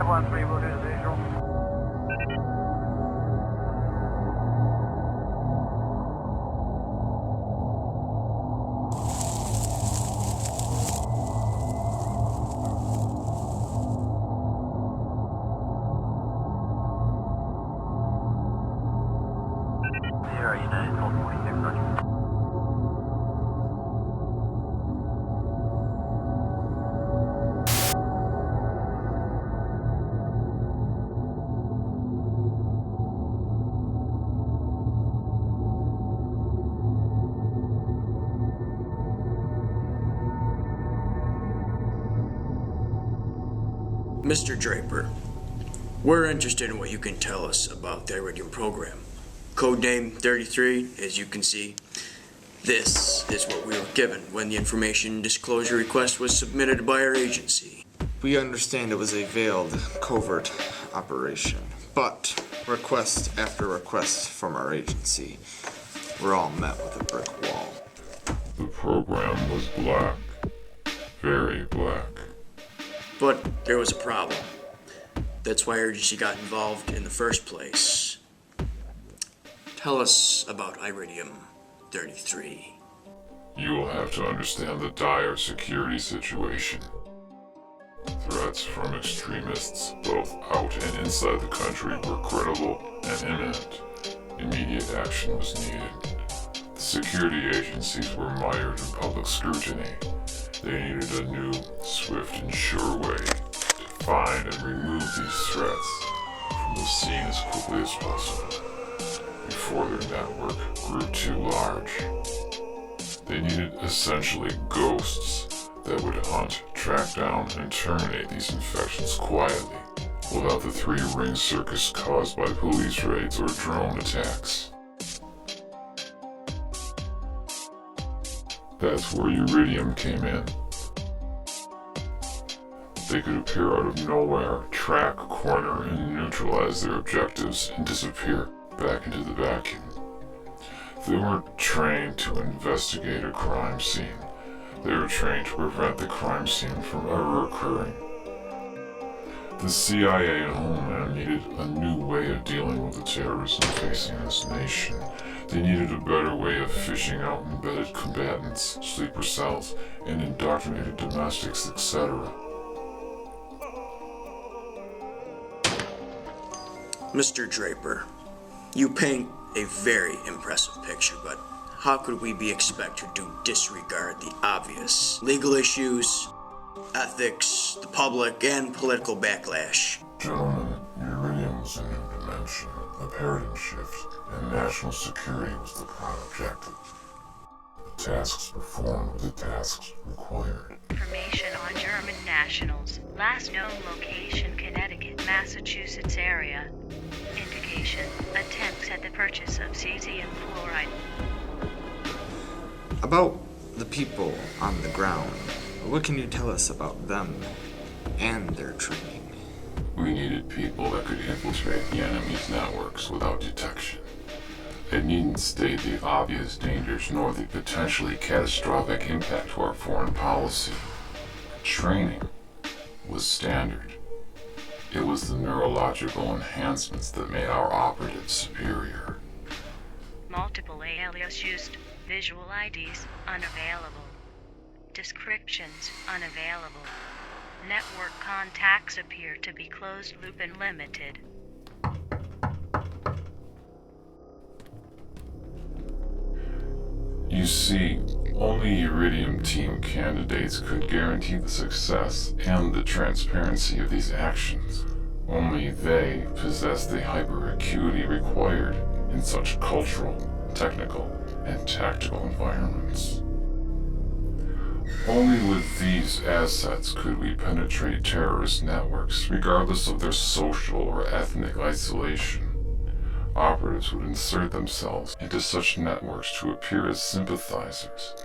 513 will do the visual. Sierra United, 1246, roger. Mr. Draper, we're interested in what you can tell us about the Iridium program. Codename 33, as you can see. This is what we were given when the information disclosure request was submitted by our agency. We understand it was a veiled, covert operation, but request after request from our agency were all met with a brick wall. The program was black. Very black. But there was a problem. That's why our agency got involved in the first place. Tell us about Iridium 33. You will have to understand the dire security situation. Threats from extremists, both out and inside the country, were credible and imminent. Immediate action was needed. The security agencies were mired in public scrutiny. They needed a new, swift, and sure way to find and remove these threats from the scene as quickly as possible, before their network grew too large. They needed essentially ghosts that would hunt, track down, and terminate these infections quietly, without the three-ring circus caused by police raids or drone attacks. That's where Iridium came in. They could appear out of nowhere, track, corner, and neutralize their objectives and disappear back into the vacuum. They weren't trained to investigate a crime scene. They were trained to prevent the crime scene from ever occurring. The CIA and Homeland needed a new way of dealing with the terrorism facing this nation. They needed a better way of fishing out embedded combatants, sleeper cells, and indoctrinated domestics, etc. Mr. Draper, you paint a very impressive picture, but how could we be expected to disregard the obvious legal issues, ethics, the public, and political backlash? Gentlemen, Iridium was a new dimension, a paradigm shift, and national security was the prime objective. The tasks performed were the tasks required. Information on German nationals. Last known location, Connecticut, Massachusetts area. Indication, attempts at the purchase of cesium fluoride. About the people on the ground, what can you tell us about them and their training? We needed people that could infiltrate the enemy's networks without detection. It needn't state the obvious dangers nor the potentially catastrophic impact to our foreign policy. Training was standard. It was the neurological enhancements that made our operatives superior. Multiple alias used. Visual IDs unavailable. Descriptions unavailable. Network contacts appear to be closed loop and limited. You see, only Iridium team candidates could guarantee the success and the transparency of these actions. Only they possess the hyper-acuity required in such cultural, technical, and tactical environments. Only with these assets could we penetrate terrorist networks, regardless of their social or ethnic isolation. Operatives would insert themselves into such networks to appear as sympathizers,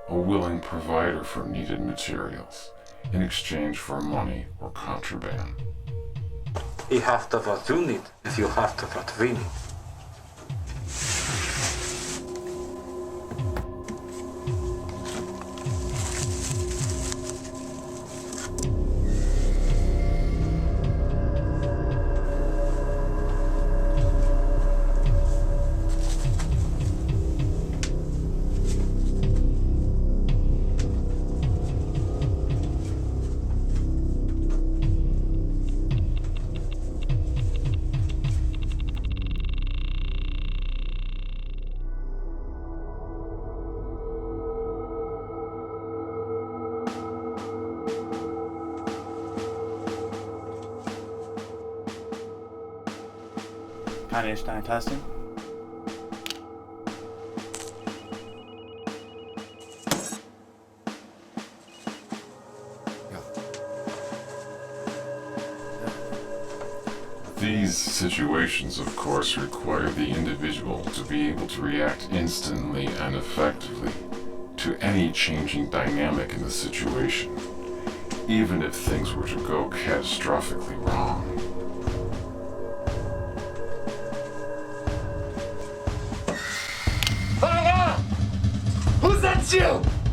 a willing provider for needed materials, in exchange for money or contraband. You have to what you need if you have to what we need. Einstein testing. These situations, of course, require the individual to be able to react instantly and effectively to any changing dynamic in the situation, even if things were to go catastrophically wrong. Who's that you?